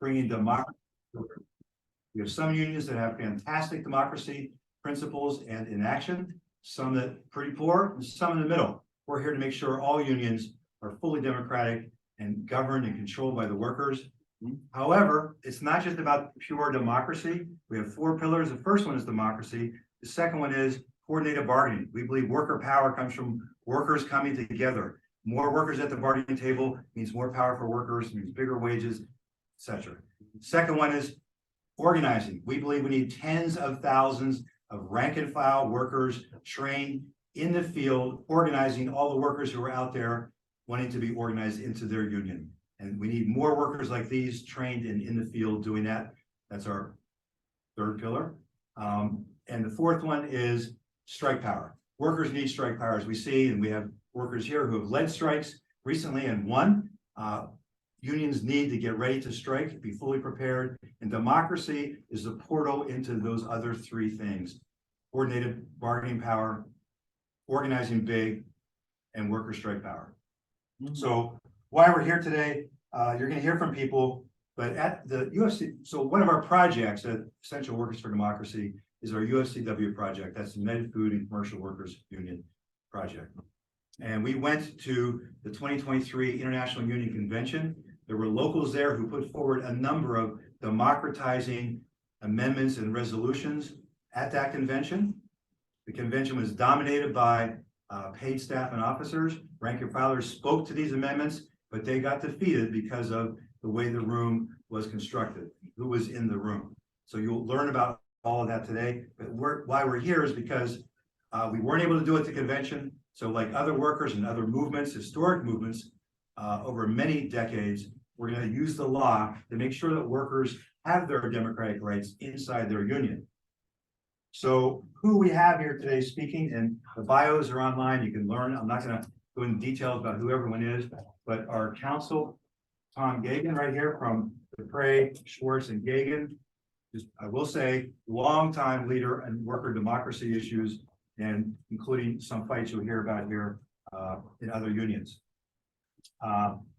bringing democracy. We have some unions that have fantastic democracy principles and in action, some that are pretty poor, and some in the middle. We're here to make sure all unions are fully democratic and governed and controlled by the workers. However, it's not just about pure democracy. We have 4 pillars. The first one is democracy. The second one is coordinated bargaining. We believe worker power comes from workers coming together. More workers at the bargaining table means more power for workers, means bigger wages, etc. Second one is organizing. We believe we need tens of thousands of rank and file workers trained in the field, organizing all the workers who are out there wanting to be organized into their union. And we need more workers like these trained and in the field doing that. That's our third pillar. And the fourth one is strike power. Workers need strike power, as we see, and we have workers here who have led strikes recently and won. Unions need to get ready to strike, be fully prepared, and democracy is the portal into those other 3 things: coordinated bargaining power, organizing big, and worker strike power. So why we're here today, you're going to hear from people, but at the UFC, so one of our projects at Essential Workers for Democracy is our UFCW project. That's the Med Food and Commercial Workers Union project. And we went to the 2023 International Union Convention. There were locals there who put forward a number of democratizing amendments and resolutions at that convention. The convention was dominated by paid staff and officers. Rank and filers spoke to these amendments, but they got defeated because of the way the room was constructed, who was in the room. So you'll learn about all of that today. But why we're here is because we weren't able to do it at the convention. So like other workers and other movements, historic movements, over many decades, we're going to use the law to make sure that workers have their democratic rights inside their union. So who we have here today speaking, and the bios are online, you can learn. I'm not going to go into details about who everyone is, but our counsel, Tom Gagan, right here from Dupre, Schwartz, and Gagan, just, I will say, longtime leader in worker democracy issues, and including some fights you'll hear about here in other unions.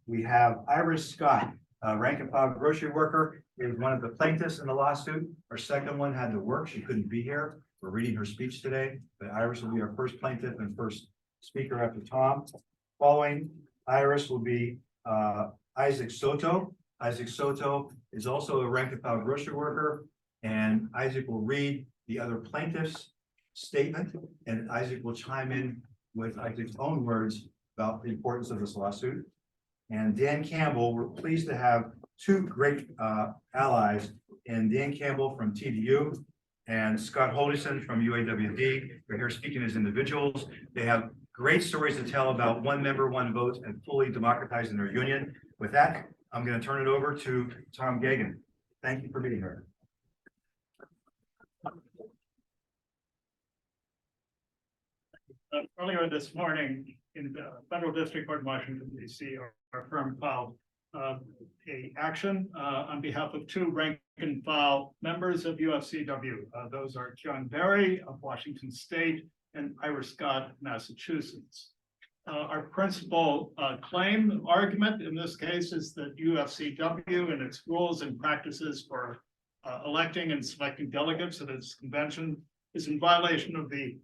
We have Iris Scott, rank and file grocery worker, is one of the plaintiffs in the lawsuit. Our second one had to work. She couldn't be here. We're reading her speech today, but Iris will be our first plaintiff and first speaker after Tom. Following Iris will be Isaac Soto. Isaac Soto is also a rank and file grocery worker, and Isaac will read the other plaintiff's statement, and Isaac will chime in with Isaac's own words about the importance of this lawsuit. And Dan Campbell, we're pleased to have 2 great allies, and Dan Campbell from TDU and Scott Holdison from UAWD. They're here speaking as individuals. They have great stories to tell about one member, one vote, and fully democratizing their union. With that, I'm going to turn it over to Tom Gagan. Thank you for being here. Earlier this morning in the Federal District Court in Washington, D.C., our firm filed a action on behalf of 2 rank and file members of UFCW. Those are John Berry of Washington State and Iris Scott of Massachusetts. Our principal claim argument in this case is that UFCW and its rules and practices for electing and selecting delegates at its convention is in violation of the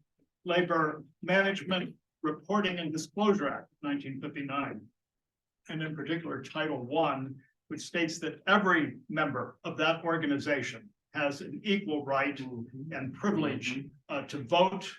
Labor Management Reporting and Disclosure Act of 1959, and in particular Title I, which states that every member of that organization has an equal right and privilege to vote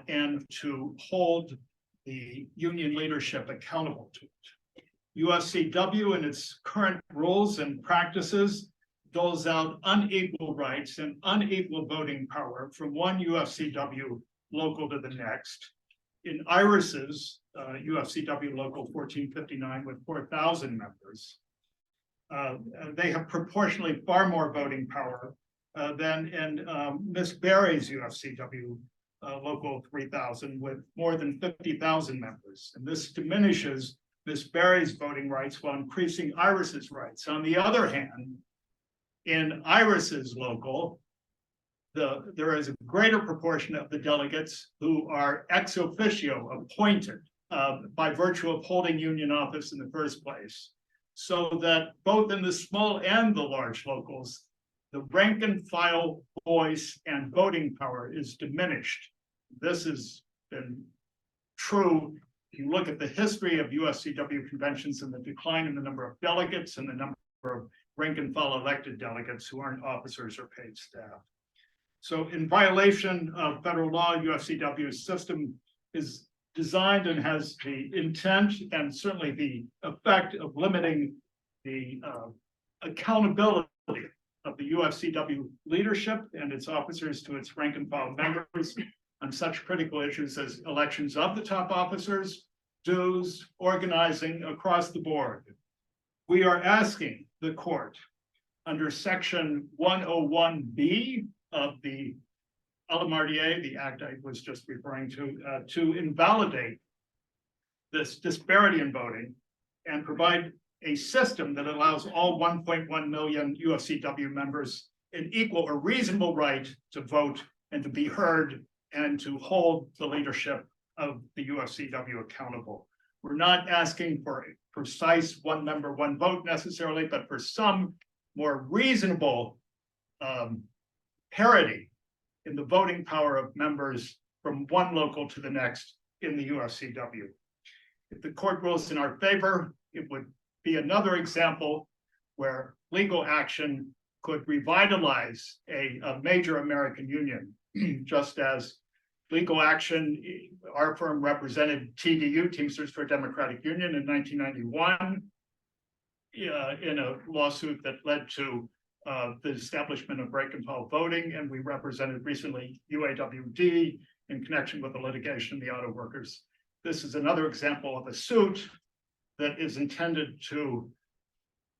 and to hold the union leadership accountable to it. UFCW and its current rules and practices doles out unequal rights and unequal voting power from one UFCW local to the next. In Iris's UFCW local 1459 with 4,000 members, they have proportionally far more voting power than in Miss Berry's UFCW local 3,000 with more than 50,000 members. And this diminishes Miss Berry's voting rights while increasing Iris's rights. On the other hand, in Iris's local, there is a greater proportion of the delegates who are ex officio appointed by virtue of holding union office in the first place. so that both in the small and the large locals, the rank and file voice and voting power is diminished. This has been true. If you look at the history of UFCW conventions and the decline in the number of delegates and the number of rank and file elected delegates who aren't officers or paid staff. So in violation of federal law, UFCW's system is designed and has the intent and certainly the effect of limiting the accountability of the UFCW leadership and its officers to its rank and file members on such critical issues as elections of the top officers, dues, organizing across the board. We are asking the court under section 101B of the Alamardier, the act I was just referring to invalidate this disparity in voting and provide a system that allows all 1.1 million UFCW members an equal or reasonable right to vote and to be heard and to hold the leadership of the UFCW accountable. We're not asking for a precise one member, one vote necessarily, but for some more reasonable parity in the voting power of members from one local to the next in the UFCW. If the court rules in our favor, it would be another example where legal action could revitalize a major American union, just as legal action, our firm represented TDU, Teamsters for a Democratic Union, in 1991 in a lawsuit that led to the establishment of rank and file voting, and we represented recently UAWD in connection with the litigation of the auto workers. This is another example of a suit that is intended to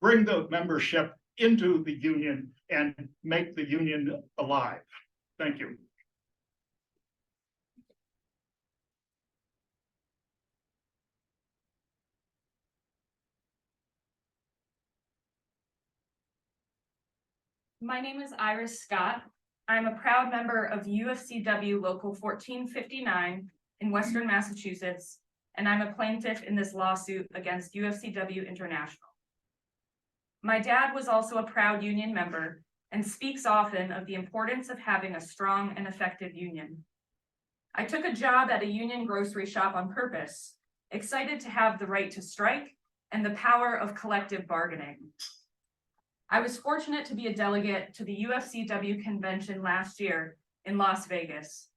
bring the membership into the union and make the union alive. Thank you. My name is Iris Scott. I'm a proud member of UFCW Local 1459 in Western Massachusetts, and I'm a plaintiff in this lawsuit against UFCW International. My dad was also a proud union member and speaks often of the importance of having a strong and effective union. I took a job at a union grocery shop on purpose, excited to have the right to strike and the power of collective bargaining. I was fortunate to be a delegate to the UFCW convention last year in Las Vegas.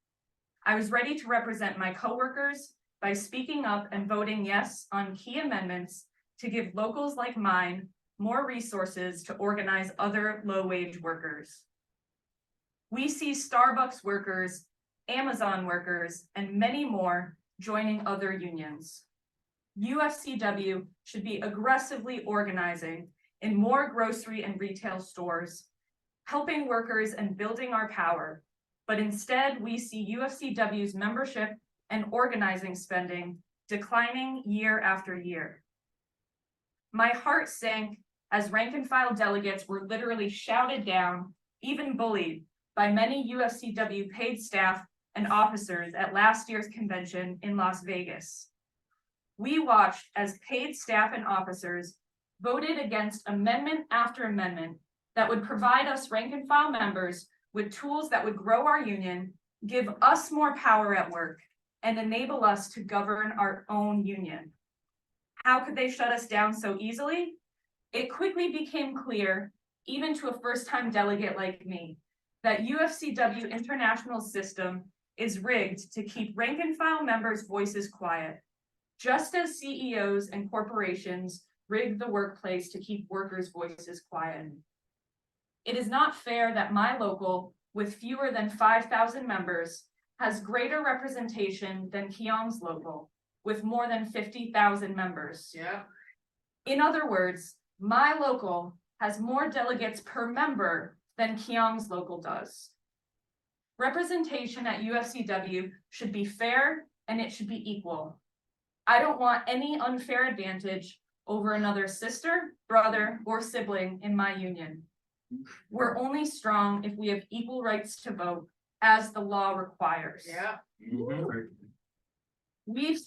I was ready to represent my coworkers by speaking up and voting yes on key amendments to give locals like mine more resources to organize other low-wage workers. We see Starbucks workers, Amazon workers, and many more joining other unions. UFCW should be aggressively organizing in more grocery and retail stores, helping workers and building our power. But instead, we see UFCW's membership and organizing spending declining year after year. My heart sank as rank and file delegates were literally shouted down, even bullied, by many UFCW paid staff and officers at last year's convention in Las Vegas. We watched as paid staff and officers voted against amendment after amendment that would provide us rank and file members with tools that would grow our union, give us more power at work, and enable us to govern our own union. How could they shut us down so easily? It quickly became clear, even to a first-time delegate like me, that UFCW International's system is rigged to keep rank and file members' voices quiet, just as CEOs and corporations rig the workplace to keep workers' voices quiet. It is not fair that my local, with fewer than 5,000 members, has greater representation than Keong's local, with more than 50,000 members. Yeah. In other words, my local has more delegates per member than Keong's local does. Representation at UFCW should be fair and it should be equal. I don't want any unfair advantage over another sister, brother, or sibling in my union. We're only strong if we have equal rights to vote, as the law requires. Yeah. We've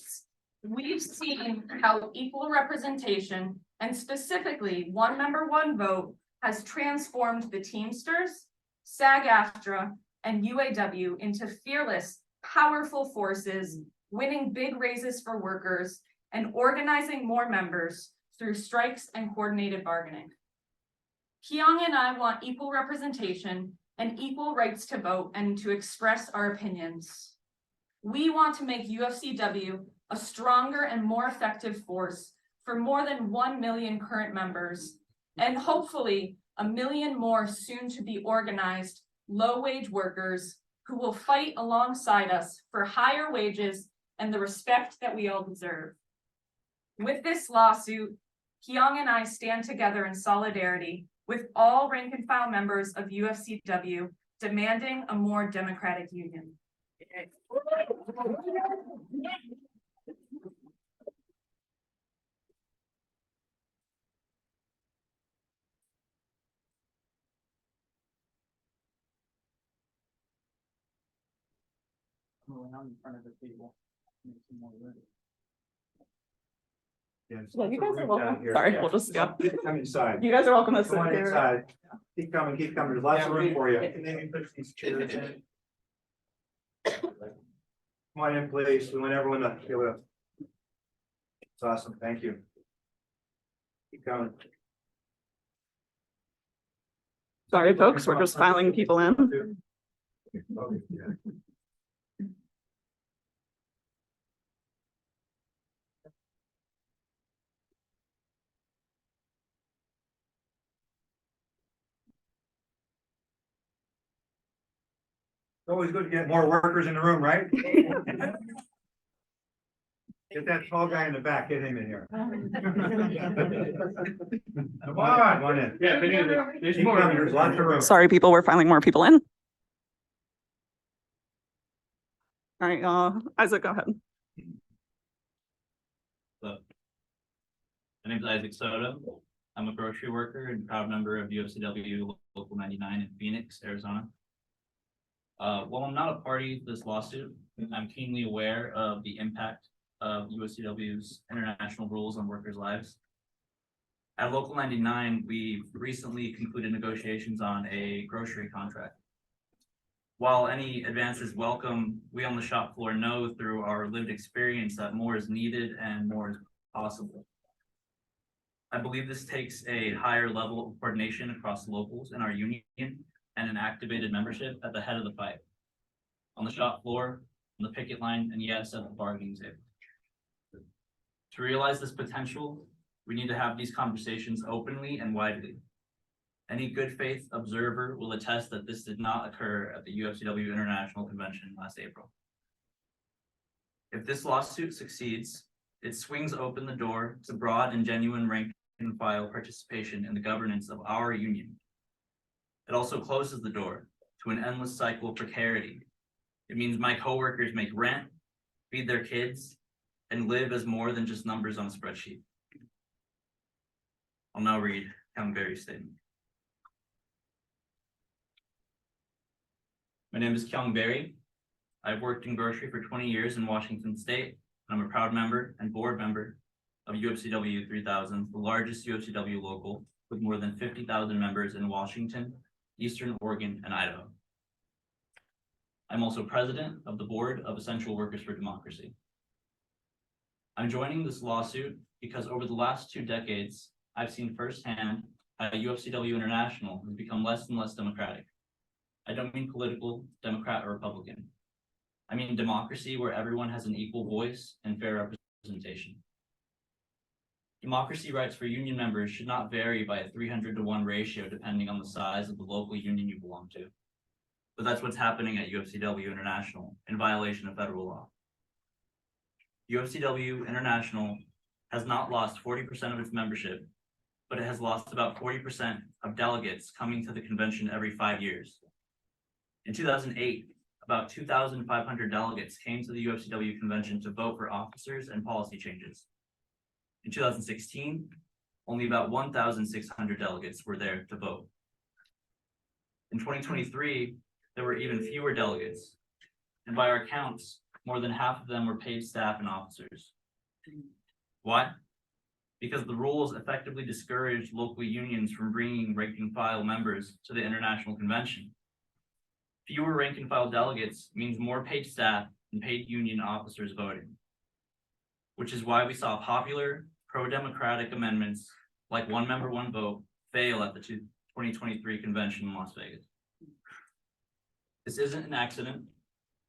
seen how equal representation And specifically, one member, one vote has transformed the Teamsters, SAG-AFTRA, and UAW into fearless, powerful forces, winning big raises for workers and organizing more members through strikes and coordinated bargaining. Kyung and I want equal representation and equal rights to vote and to express our opinions. We want to make UFCW a stronger and more effective force for more than 1 million current members, and hopefully 1 million more soon to be organized low-wage workers who will fight alongside us for higher wages and the respect that we all deserve. With this lawsuit, Kyung and I stand together in solidarity with all rank and file members of UFCW demanding a more democratic union. Around in front of the table. Make some more room. Yeah, Yeah, you guys are down welcome. here. Sorry, Yeah. we'll just go. Come inside. You guys are welcome to sit Come on here. inside. Keep coming, there's lots of room for you. Come on in, please, we want everyone to be able to. It's awesome, thank you. Keep going. Sorry, folks, we're just filing people in. It's always good to get more workers in the room, right? Get that tall guy in the back, get him in here. Come on, come on in. Yeah, there's Keep coming, there's lots of room. Sorry, people, we're filing more people in. All right, Isaac, go ahead. My name is Isaac Soto. I'm a grocery worker and proud member of UFCW Local 99 in Phoenix, Arizona. While I'm not a party to this lawsuit, I'm keenly aware of the impact of UFCW's international rules on workers' lives. At Local 99, we recently concluded negotiations on a grocery contract. While any advance is welcome, we on the shop floor know through our lived experience that more is needed and more is possible. I believe this takes a higher level of coordination across locals in our union and an activated membership at the head of the fight. On the shop floor, on the picket line, and yes, at the bargaining table. To realize this potential, we need to have these conversations openly and widely. Any good faith observer will attest that this did not occur at the UFCW International Convention last April. If this lawsuit succeeds, it swings open the door to broad and genuine rank and file participation in the governance of our union. It also closes the door to an endless cycle of precarity. It means my coworkers make rent, feed their kids, and live as more than just numbers on a spreadsheet. I'll now read Count Berry's statement. My name is Kyung Berry. I've worked in grocery for 20 years in Washington State. I'm a proud member and board member of UFCW 3000, the largest UFCW local with more than 50,000 members in Washington, Eastern Oregon, and Idaho. I'm also president of the board of Essential Workers for Democracy. I'm joining this lawsuit because over the last 2 decades, I've seen firsthand how UFCW International has become less and less democratic. I don't mean political, Democrat or Republican. I mean democracy where everyone has an equal voice and fair representation. Democracy rights for union members should not vary by a 300-to-1 ratio depending on the size of the local union you belong to. But that's what's happening at UFCW International in violation of federal law. UFCW International has not lost 40% of its membership, but it has lost about 40% of delegates coming to the convention every 5 years. In 2008, about 2,500 delegates came to the UFCW convention to vote for officers and policy changes. In 2016, only about 1,600 delegates were there to vote. In 2023, there were even fewer delegates, and by our counts, more than half of them were paid staff and officers. Why? because the rules effectively discourage local unions from bringing rank and file members to the international convention. Fewer rank and file delegates means more paid staff and paid union officers voting, which is why we saw popular pro-democratic amendments like one member, one vote fail at the 2023 convention in Las Vegas. This isn't an accident.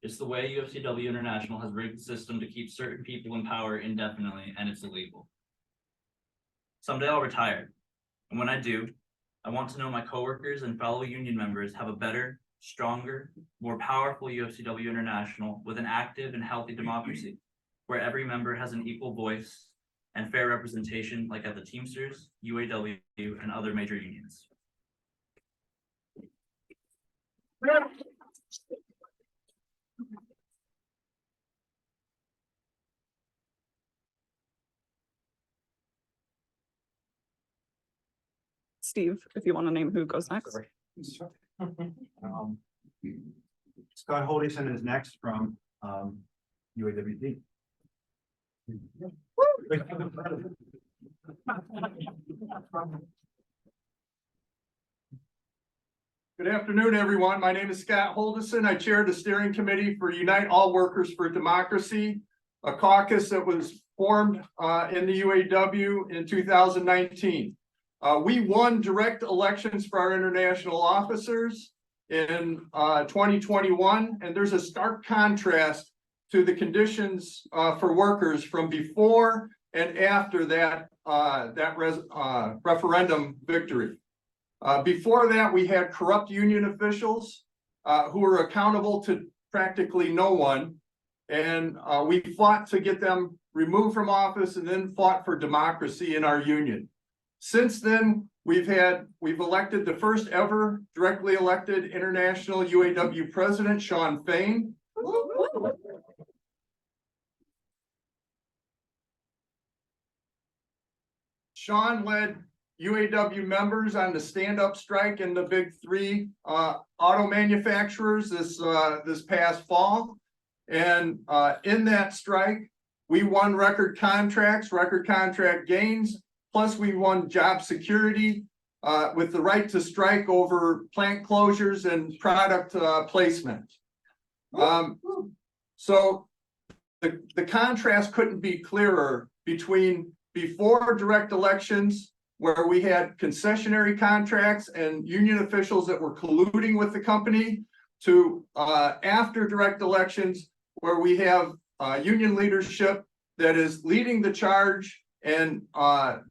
It's the way UFCW International has rigged the system to keep certain people in power indefinitely, and it's illegal. Someday I'll retire, and when I do, I want to know my coworkers and fellow union members have a better, stronger, more powerful UFCW International with an active and healthy democracy, where every member has an equal voice and fair representation like at the Teamsters, UAW, and other major unions. Steve, if you want to name who goes next. Scott Holdison is next from UAWD. Good afternoon, everyone. My name is Scott Holdison. I chair the steering committee for Unite All Workers for Democracy, a caucus that was formed in the UAW in 2019. We won direct elections for our international officers in 2021, and there's a stark contrast to the conditions for workers from before and after that referendum victory. Before that, we had corrupt union officials who were accountable to practically no one, and we fought to get them removed from office and then fought for democracy in our union. Since then, we've elected the first ever directly elected international UAW president, Shawn Fain. Shawn led UAW members on the stand-up strike in the big three auto manufacturers this past fall. And in that strike, we won record contract gains, plus we won job security with the right to strike over plant closures and product placement. So the contrast couldn't be clearer between before direct elections, where we had concessionary contracts and union officials that were colluding with the company, to after direct elections, where we have union leadership that is leading the charge and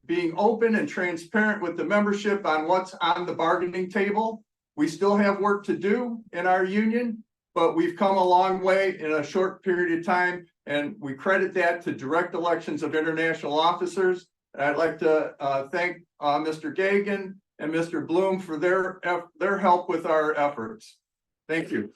being open and transparent with the membership on what's on the bargaining table. We still have work to do in our union, but we've come a long way in a short period of time, and we credit that to direct elections of international officers. And I'd like to thank Mr. Gagan and Mr. Bloom for their help with our efforts. Thank you.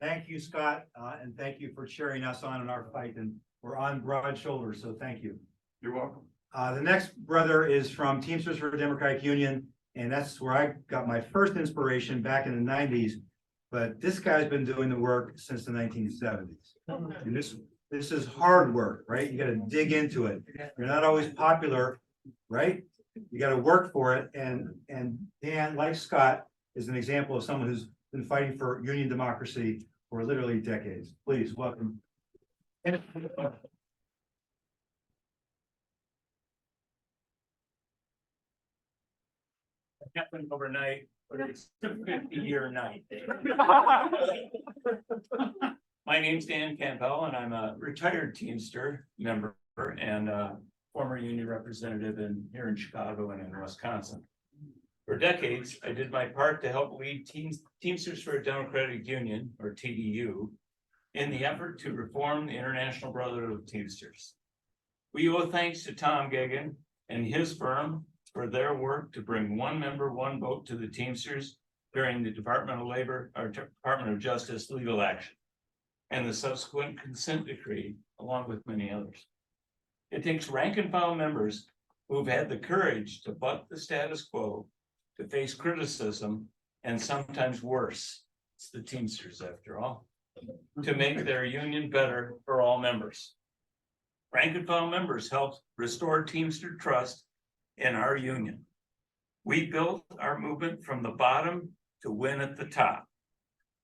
Thank you, Scott, and thank you for cheering us on in our fight. And we're on broad shoulders, so thank you. You're welcome. The next brother is from Teamsters for a Democratic Union, and that's where I got my first inspiration back in the 90s. But this guy's been doing the work since the 1970s. And this is hard work, right? You got to dig into it. You're not always popular, right? You got to work for it. And Dan, like Scott, is an example of someone who's been fighting for union democracy for literally decades. Please welcome. Happened overnight, but it's a 50-year night. My name's Dan Campbell, and I'm a retired Teamster member and a former union representative here in Chicago and in Wisconsin. For decades, I did my part to help lead Teamsters for a Democratic Union, or TDU, in the effort to reform the International Brotherhood of Teamsters. We owe thanks to Tom Gagan and his firm for their work to bring one member, one vote to the Teamsters during the Department of Labor or Department of Justice legal action and the subsequent consent decree, along with many others. It takes rank and file members who've had the courage to buck the status quo to face criticism and sometimes worse. It's the Teamsters after all, to make their union better for all members. Rank and file members helped restore Teamster trust in our union. We built our movement from the bottom to win at the top.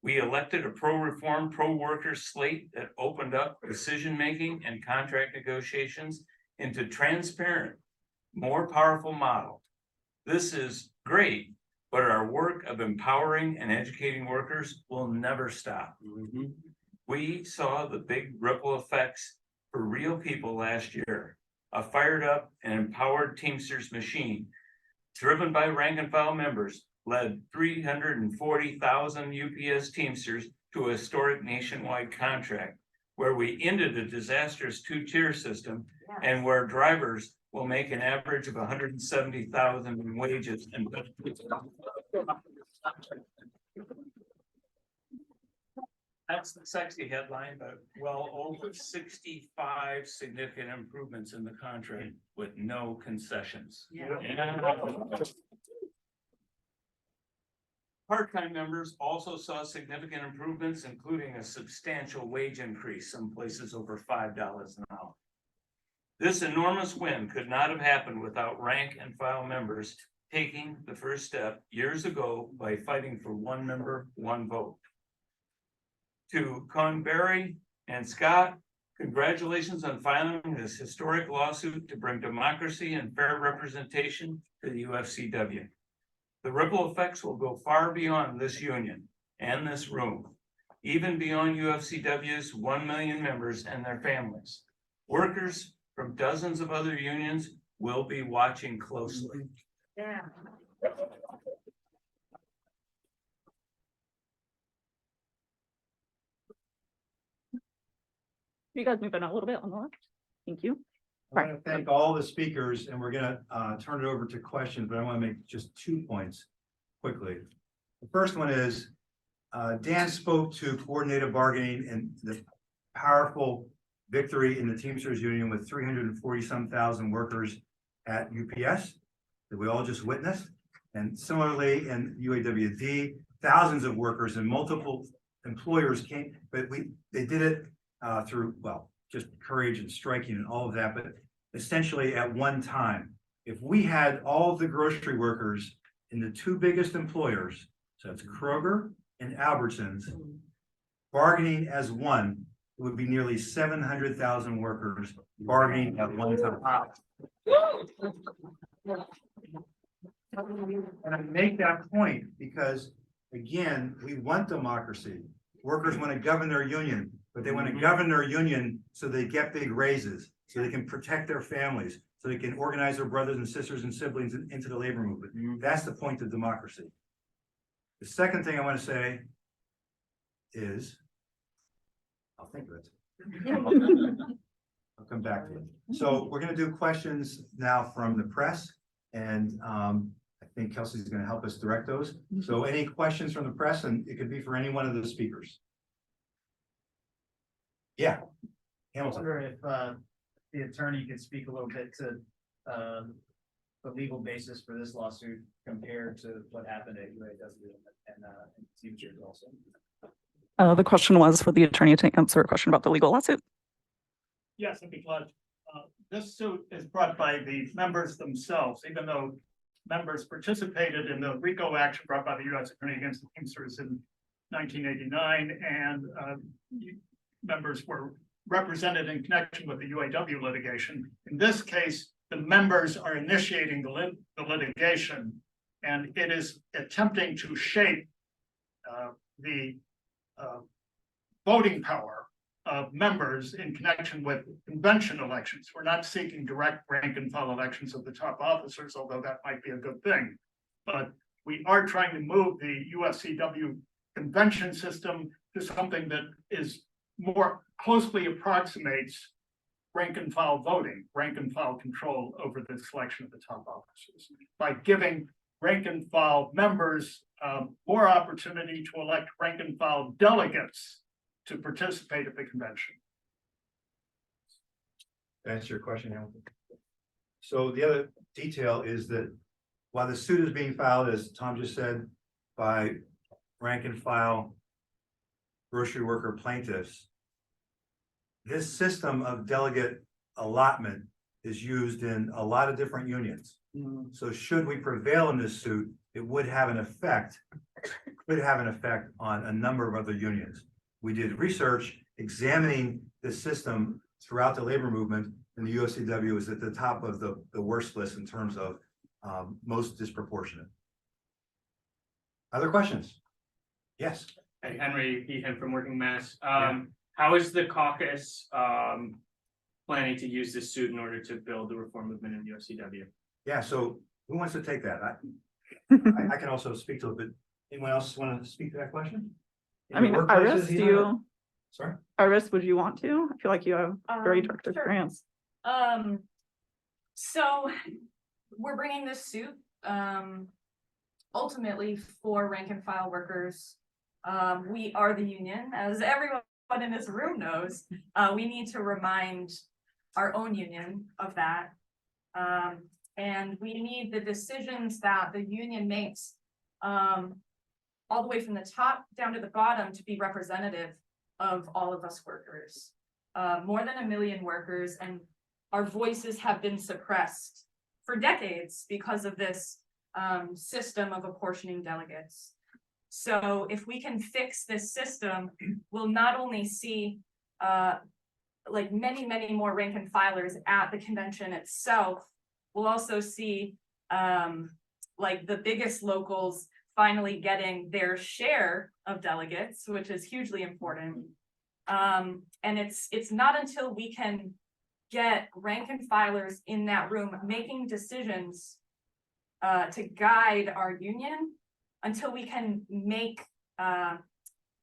We elected a pro-reform, pro-worker slate that opened up decision-making and contract negotiations into transparent, more powerful model. This is great, but our work of empowering and educating workers will never stop. We saw the big ripple effects for real people last year. A fired up and empowered Teamsters machine, driven by rank and file members, led 340,000 UPS Teamsters to a historic nationwide contract where we ended the disastrous two-tier system and where drivers will make an average of 170,000 in wages and that's the sexy headline, but well over 65 significant improvements in the contract with no concessions. Part-time members also saw significant improvements, including a substantial wage increase, some places over $5 an hour. This enormous win could not have happened without rank and file members taking the first step years ago by fighting for one member, one vote. To Conberry and Scott, congratulations on filing this historic lawsuit to bring democracy and fair representation to the UFCW. The ripple effects will go far beyond this union and this room, even beyond UFCW's 1 million members and their families. Workers from dozens of other unions will be watching closely. Yeah. You guys moving a little bit on the left. Thank you. I want to thank all the speakers, and we're gonna turn it over to questions, but I want to make just 2 points quickly. The first one is Dan spoke to coordinated bargaining and the powerful victory in the Teamsters Union with 340-some thousand workers at UPS that we all just witnessed. And similarly in UAWD, thousands of workers and multiple employers came, but they did it through, well, just courage and striking and all of that, but essentially at one time. If we had all of the grocery workers in the 2 biggest employers, so that's Kroger and Albertsons, bargaining as one, it would be nearly 700,000 workers bargaining at one time. And I make that point because, again, we want democracy. Workers want to govern their union, but they want to govern their union so they get big raises, so they can protect their families, so they can organize their brothers and sisters and siblings into the labor movement. That's the point of democracy. The second thing I want to say is, I'll think of it. I'll come back to it. So we're going to do questions now from the press, and I think Kelsey's going to help us direct those. So any questions from the press, and it could be for any one of the speakers. Yeah. I wonder if the attorney could speak a little bit to the legal basis for this lawsuit compared to what happened at UAW and Teamsters also. The question was for the attorney to answer a question about the legal lawsuit. Yes, I'd be glad. This suit is brought by the members themselves, even though members participated in the RICO action brought by the U.S. Attorney against the Teamsters in 1989, and members were represented in connection with the UAW litigation. In this case, the members are initiating the litigation, and it is attempting to shape the voting power of members in connection with convention elections. We're not seeking direct rank and file elections of the top officers, although that might be a good thing. But we are trying to move the UFCW convention system to something that is more closely approximates rank and file voting, rank and file control over the selection of the top officers by giving rank and file members more opportunity to elect rank and file delegates to participate at the convention. To answer your question, Hamilton. So the other detail is that while the suit is being filed, as Tom just said, by rank and file grocery worker plaintiffs, this system of delegate allotment is used in a lot of different unions. So should we prevail in this suit, it would have an effect, on a number of other unions. We did research examining this system throughout the labor movement, and the UFCW is at the top of the worst list in terms of most disproportionate. Other questions? Yes. Hey, Henry Behan from Working Mass. Yeah. How is the caucus planning to use this suit in order to build the reform movement in the UFCW? Yeah, so who wants to take that? I can also speak to it, but anyone else want to speak to that question? In I mean, your Iris, workplaces, do either? you, Sorry? Iris, would you want to? I feel like you have very direct Sure. experience. So we're bringing this suit, ultimately for rank and file workers. We are the union, as everyone in this room knows. We need to remind our own union of that. And we need the decisions that the union makes, all the way from the top down to the bottom to be representative of all of us workers. More than 1 million workers, and our voices have been suppressed for decades because of this system of apportioning delegates. So if we can fix this system, we'll not only see like many more rank and filers at the convention itself, we'll also see like the biggest locals finally getting their share of delegates, which is hugely important. And it's not until we can get rank and filers in that room making decisions to guide our union, until we can make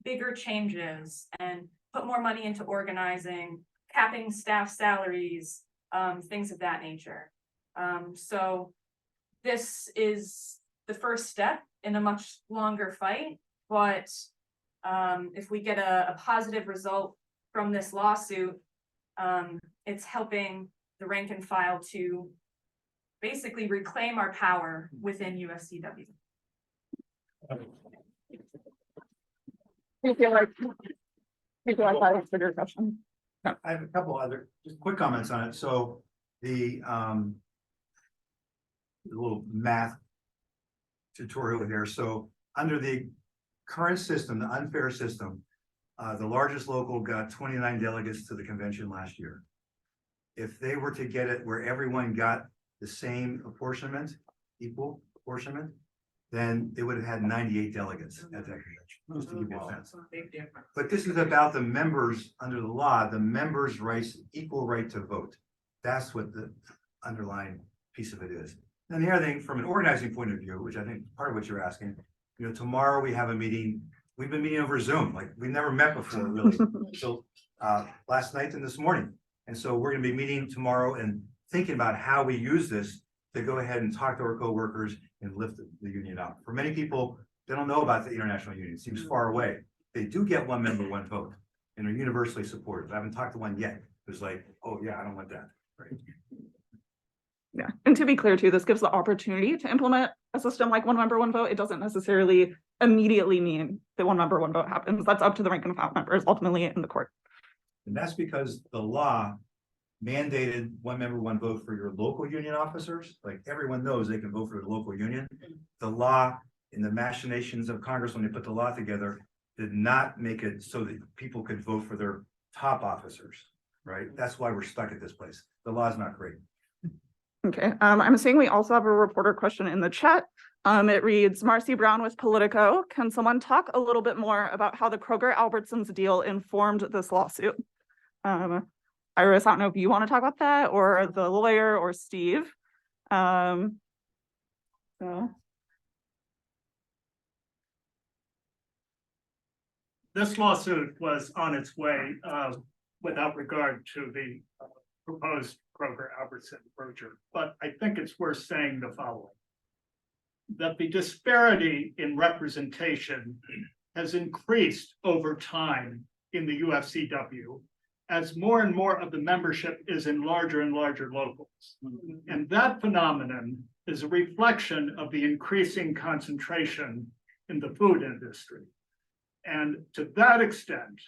bigger changes and put more money into organizing, capping staff salaries, things of that nature. So this is the first step in a much longer fight, but if we get a positive result from this lawsuit, it's helping the rank and file to basically reclaim our power within UFCW. I feel like that answered your question. I have a couple other just quick comments on it. So the little math tutorial here. So under the current system, the unfair system, the largest local got 29 delegates to the convention last year. If they were to get it where everyone got the same apportionment, equal apportionment, then they would have had 98 delegates at that convention, just to give you a sense. But this is about the members under the law, the members' rights, equal right to vote. That's what the underlying piece of it is. And the other thing, from an organizing point of view, which I think part of what you're asking, you know, tomorrow we have a meeting. We've been meeting over Zoom, like we've never met before, really. So last night and this morning. And so we're gonna be meeting tomorrow and thinking about how we use this to go ahead and talk to our coworkers and lift the union up. For many people, they don't know about the international union. It seems far away. They do get one member, one vote, and are universally supported. I haven't talked to one yet who's like, oh yeah, I don't want that. Right. Yeah, and to be clear too, this gives the opportunity to implement a system like one member, one vote. It doesn't necessarily immediately mean that one member, one vote happens. That's up to the rank and file members ultimately in the court. And that's because the law mandated one member, one vote for your local union officers. Like everyone knows they can vote for the local union. The law, in the machinations of Congress when they put the law together, did not make it so that people could vote for their top officers, right? That's why we're stuck at this place. The law is not great. Okay, I'm seeing we also have a reporter question in the chat. It reads, Marcy Brown with Politico. Can someone talk a little bit more about how the Kroger-Albertsons deal informed this lawsuit? Iris, I don't know if you want to talk about that, or the lawyer, or Steve. So. This lawsuit was on its way without regard to the proposed Kroger-Albertson merger, but I think it's worth saying the following. That the disparity in representation has increased over time in the UFCW as more and more of the membership is in larger and larger locals. And that phenomenon is a reflection of the increasing concentration in the food industry. And to that extent,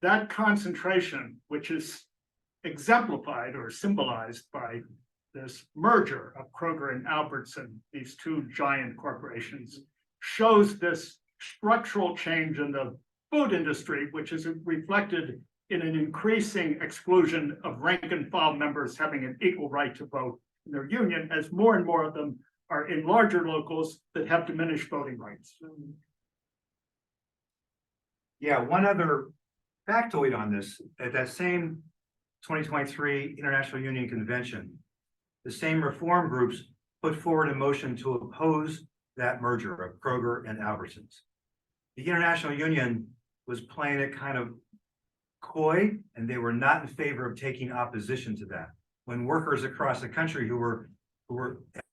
that concentration, which is exemplified or symbolized by this merger of Kroger and Albertson, these two giant corporations, shows this structural change in the food industry, which is reflected in an increasing exclusion of rank and file members having an equal right to vote in their union, as more and more of them are in larger locals that have diminished voting rights. Yeah, one other factoid on this, at that same 2023 International Union Convention, the same reform groups put forward a motion to oppose that merger of Kroger and Albertsons. The International Union was playing it kind of coy, and they were not in favor of taking opposition to that. When workers across the country who were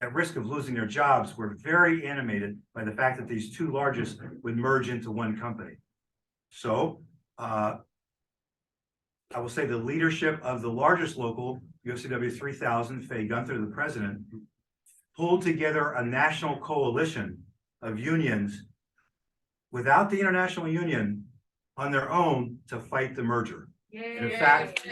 at risk of losing their jobs were very animated by the fact that these two largest would merge into one company. So I will say the leadership of the largest local, UFCW 3000, Faye Gunther, the president, pulled together a national coalition of unions without the International Union on their own to fight the merger. And in fact,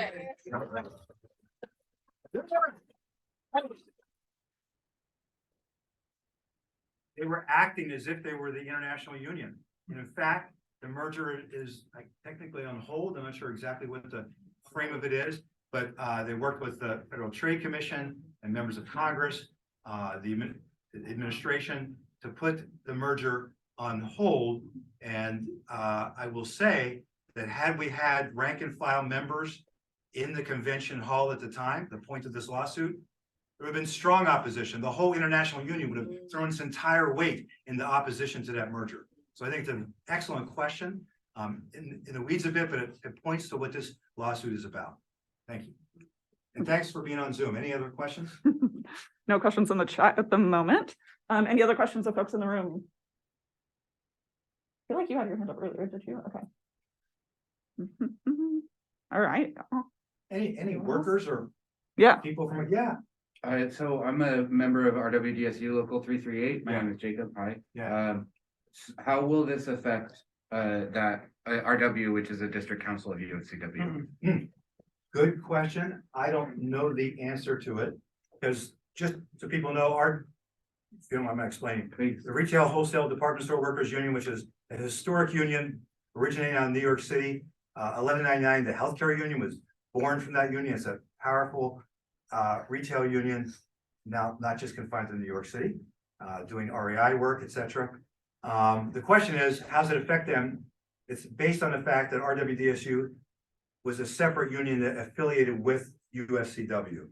they were acting as if they were the International Union. And in fact, the merger is technically on hold. I'm not sure exactly what the frame of it is, but they worked with the Federal Trade Commission and members of Congress, the administration, to put the merger on hold. And I will say that had we had rank and file members in the convention hall at the time, the point of this lawsuit, there would have been strong opposition. The whole International Union would have thrown its entire weight in the opposition to that merger. So I think it's an excellent question, in the weeds a bit, but it points to what this lawsuit is about. Thank you. And thanks for being on Zoom. Any other questions? No questions in the chat at the moment. Any other questions of folks in the room? I feel like you had your hand up earlier, did you? Okay. All right. Any workers or Yeah. people from, yeah. So I'm a member of RWDSU Local 338. My name is Jacob. Hi. Yeah. How will this affect that RW, which is a district council of UFCW? Good question. I don't know the answer to it, because just so people know, if you don't mind my explaining, the Retail Wholesale Department Store Workers Union, which is a historic union originating out of New York City, 1199, the healthcare union was born from that union. It's a powerful retail union, now not just confined to New York City, doing REI work, etc. The question is, how does it affect them? It's based on the fact that RWDSU was a separate union that affiliated with UFCW.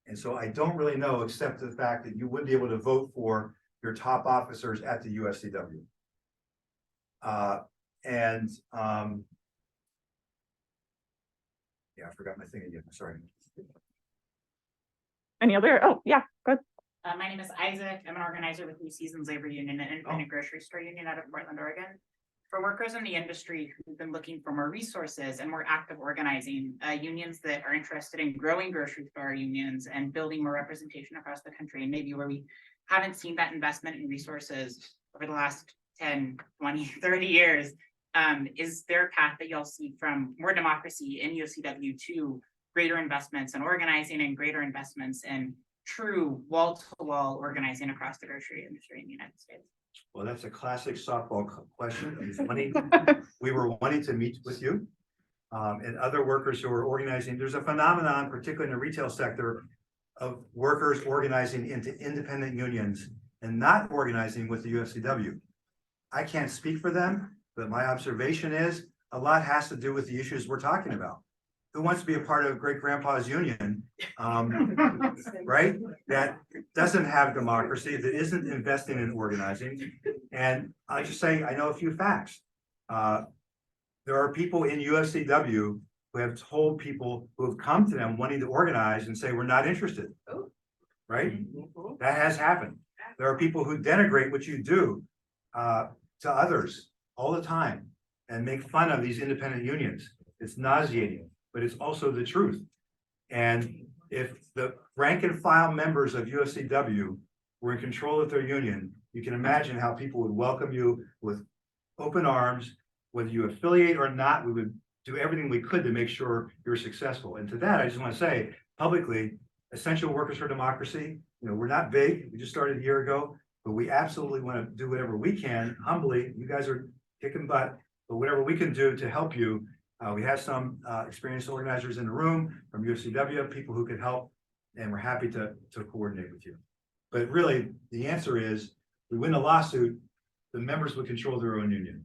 And so I don't really know, except the fact that you would be able to vote for your top officers at the UFCW. Yeah, I forgot my thing again, sorry. Any other? Oh, yeah, good. My name is Isaac. I'm an organizer with New Seasons Labor Union and Independent Grocery Store Union out of Portland, Oregon. For workers in the industry who've been looking for more resources and more active organizing, unions that are interested in growing grocery store unions and building more representation across the country, and maybe where we haven't seen that investment in resources over the last 10, 20, 30 years, is there a path that y'all see from more democracy in UFCW to greater investments in organizing and greater investments in true wall-to-wall organizing across the grocery industry in the United States? Well, that's a classic softball question. We were wanting to meet with you and other workers who are organizing. There's a phenomenon, particularly in the retail sector, of workers organizing into independent unions and not organizing with the UFCW. I can't speak for them, but my observation is a lot has to do with the issues we're talking about. Who wants to be a part of great grandpa's union, right? That doesn't have democracy, that isn't investing in organizing. And I just say, I know a few facts. There are people in UFCW who have told people who have come to them wanting to organize and say, we're not interested, right? That has happened. There are people who denigrate what you do to others all the time and make fun of these independent unions. It's nauseating, but it's also the truth. And if the rank and file members of UFCW were in control of their union, you can imagine how people would welcome you with open arms. Whether you affiliate or not, we would do everything we could to make sure you're successful. And to that, I just want to say publicly, Essential Workers for Democracy, we're not big. We just started a year ago, but we absolutely want to do whatever we can. Humbly, you guys are kicking butt, but whatever we can do to help you. We have some experienced organizers in the room from UFCW, people who could help, and we're happy to coordinate with you. But really, the answer is, we win the lawsuit, the members would control their own union.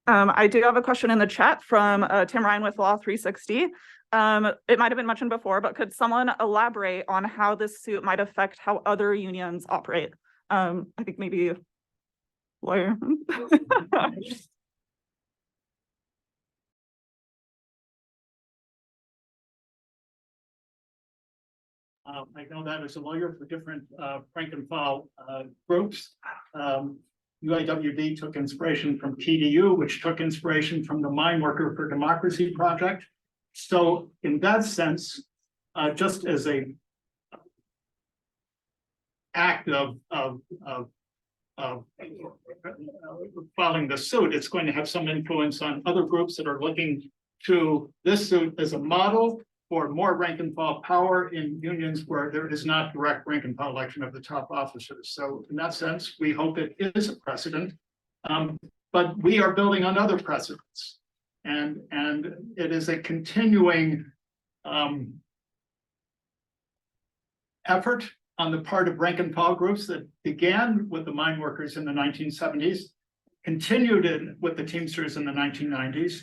I do have a question in the chat from Tim Ryan with Law 360. It might have been mentioned before, but could someone elaborate on how this suit might affect how other unions operate? I think maybe lawyer. I know that as a lawyer for different rank and file groups. UAWD took inspiration from TDU, which took inspiration from the Mine Worker for Democracy project. So in that sense, just as a act of filing the suit, it's going to have some influence on other groups that are looking to this suit as a model for more rank and file power in unions where there is not direct rank and file election of the top officers. So in that sense, we hope it is a precedent, but we are building on other precedents. And it is a continuing effort on the part of rank and file groups that began with the mine workers in the 1970s, continued with the Teamsters in the 1990s,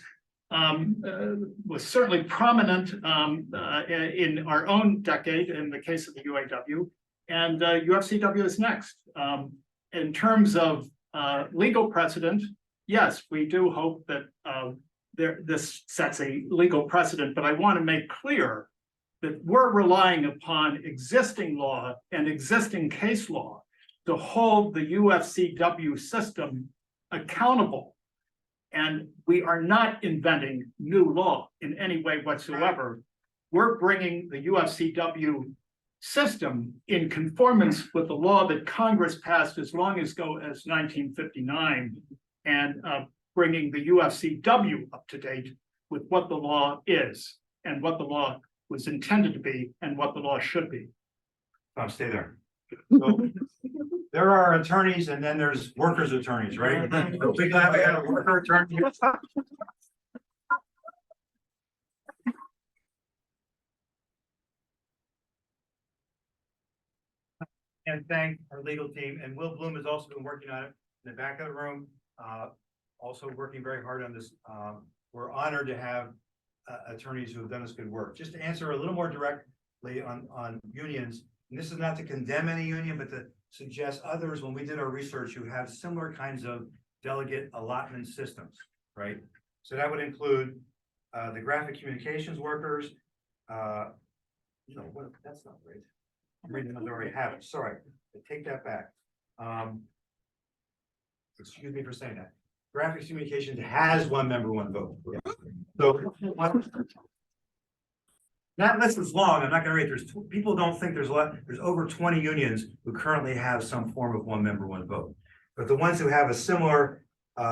was certainly prominent in our own decade in the case of the UAW, and UFCW is next. In terms of legal precedent, yes, we do hope that this sets a legal precedent, but I want to make clear that we're relying upon existing law and existing case law to hold the UFCW system accountable. And we are not inventing new law in any way whatsoever. We're bringing the UFCW system in conformance with the law that Congress passed as long ago as 1959, and bringing the UFCW up to date with what the law is and what the law was intended to be and what the law should be. Stay there. So, there are attorneys and then there's workers' attorneys, right? So we got a worker attorney. And thank our legal team, and Will Bloom has also been working on it in the back of the room, also working very hard on this. We're honored to have attorneys who have done this good work. Just to answer a little more directly on unions, and this is not to condemn any union, but to suggest others, when we did our research, who have similar kinds of delegate allotment systems, right? So that would include the graphic communications workers. That's not right. I'm reading those already have it. Sorry, I take that back. Excuse me for saying that. Graphics communications has one member, one vote. So that list is long. I'm not going to read. People don't think there's a lot. There's over 20 unions who currently have some form of one member, one vote. But the ones who have a similar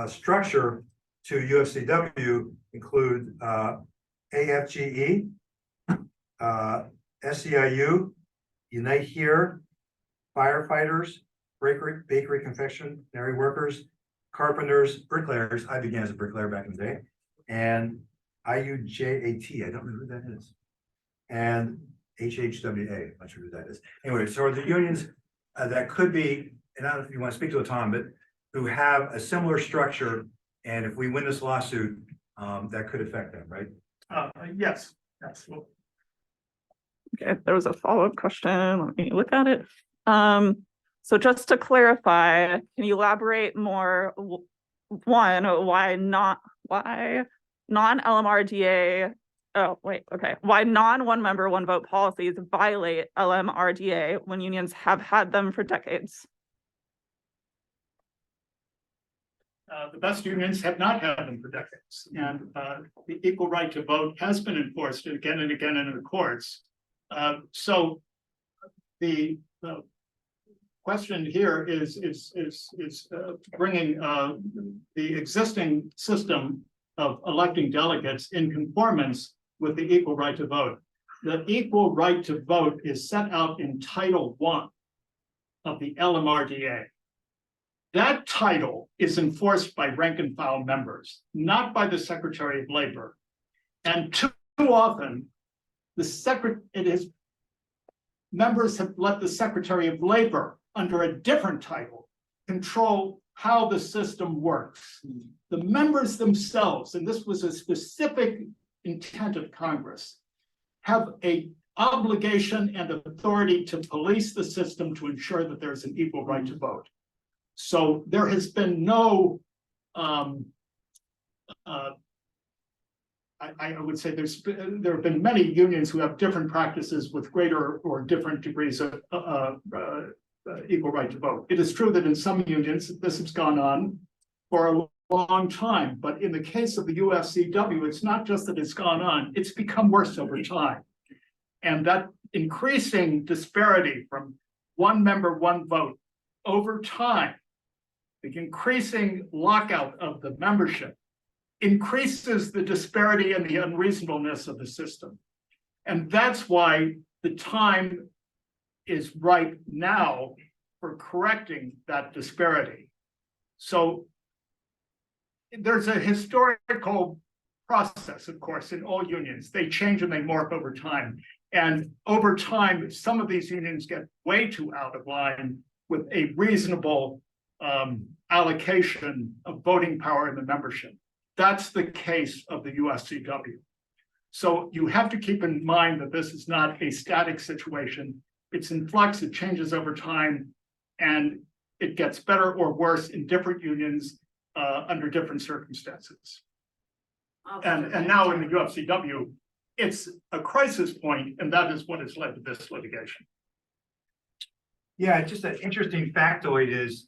structure to UFCW include AFGE, SEIU, Unite Here, firefighters, bakery confectionery workers, carpenters, bricklayers. I began as a bricklayer back in the day, and IUJAT. I don't know who that is. And HHWA, not sure who that is. Anyway, so the unions that could be, and I don't know if you want to speak to it, Tom, but who have a similar structure, and if we win this lawsuit, that could affect them, right? Yes, absolutely. Okay, there was a follow-up question. Let me look at it. So just to clarify, can you elaborate more? One, why non-LMRDA? Oh, wait, okay. Why non-one member, one vote policies violate LMRDA when unions have had them for decades? The best unions have not had them for decades, and the equal right to vote has been enforced again and again in the courts. So the question here is bringing the existing system of electing delegates in conformance with the equal right to vote. The equal right to vote is set out in Title I of the LMRDA. That title is enforced by rank and file members, not by the Secretary of Labor. And too often, members have let the Secretary of Labor, under a different title, control how the system works. The members themselves, and this was a specific intent of Congress, have an obligation and authority to police the system to ensure that there's an equal right to vote. So there has been no, I would say there have been many unions who have different practices with greater or different degrees of equal right to vote. It is true that in some unions, this has gone on for a long time, but in the case of the UFCW, it's not just that it's gone on, it's become worse over time. And that increasing disparity from one member, one vote over time, the increasing lockout of the membership increases the disparity and the unreasonableness of the system. And that's why the time is right now for correcting that disparity. So there's a historical process, of course, in all unions. They change and they morph over time. And over time, some of these unions get way too out of line with a reasonable allocation of voting power in the membership. That's the case of the UFCW. So you have to keep in mind that this is not a static situation. It's in flux, it changes over time, and it gets better or worse in different unions under different circumstances. And now in the UFCW, it's a crisis point, and that is what has led to this litigation. Yeah, just an interesting factoid is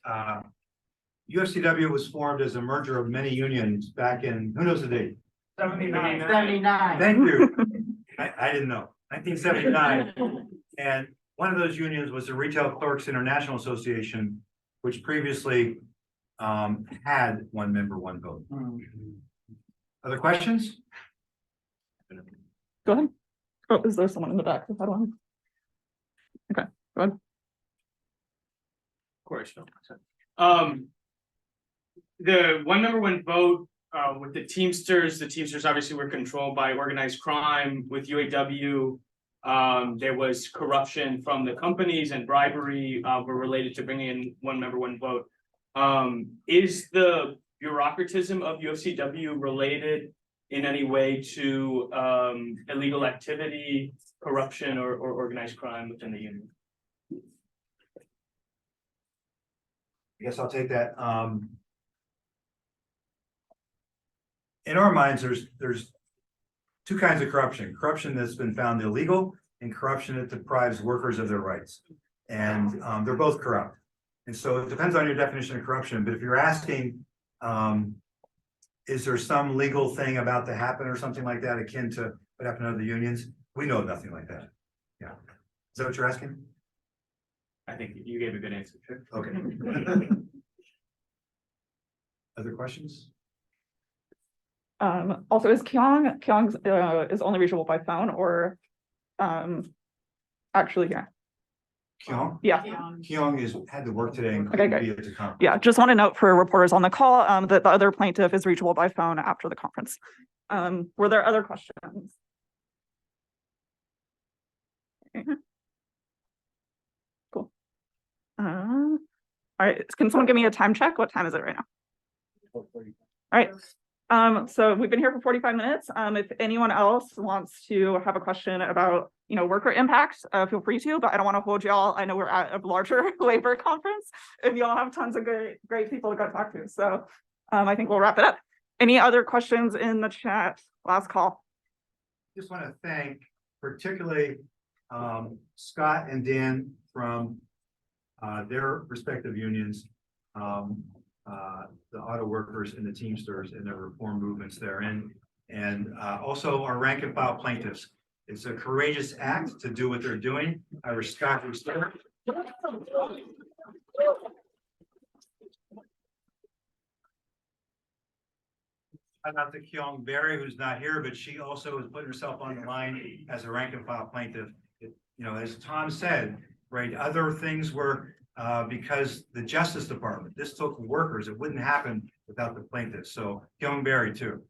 UFCW was formed as a merger of many unions back in, who knows the date? 79. Thank you. I didn't know, 1979. And one of those unions was the Retail Clerks International Association, which previously had one member, one vote. Other questions? Go ahead. Oh, is there someone in the back? If I don't. Okay, go ahead. Of course. The one member, one vote with the Teamsters obviously were controlled by organized crime. With UAW, there was corruption from the companies and bribery were related to bringing in one member, one vote. Is the bureaucratism of UFCW related in any way to illegal activity, corruption, or organized crime within the union? I guess I'll take that. In our minds, there's two kinds of corruption. Corruption that's been found illegal and corruption that deprives workers of their rights. And they're both corrupt. And so it depends on your definition of corruption. But if you're asking, is there some legal thing about to happen or something like that akin to what happened to other unions? We know nothing like that. Yeah. Is that what you're asking? I think you gave a good answer. Okay. Other questions? Also, is Kyong is only reachable by phone or actually here? Kyung? Yeah. Kyung had to work today and Okay, couldn't great. be at the conference. Yeah, just want to note for reporters on the call that the other plaintiff is reachable by phone after the conference. Were there other questions? Okay. Cool. All right, can someone give me a time check? What time is it right now? All right. So we've been here for 45 minutes. If anyone else wants to have a question about, worker impact, feel free to, but I don't want to hold y'all. I know we're at a larger labor conference and y'all have tons of great people to go talk to. So I think we'll wrap it up. Any other questions in the chat? Last call. Just want to thank particularly Scott and Dan from their respective unions, the auto workers and the Teamsters and their reform movements therein, and also our rank and file plaintiffs. It's a courageous act to do what they're doing. I respect. Shout out to Kyung Berry, who's not here, but she also has put herself on the line as a rank and file plaintiff. You know, as Tom said, right, other things were because the Justice Department, this took workers, it wouldn't happen without the plaintiffs. So Kyung Berry too.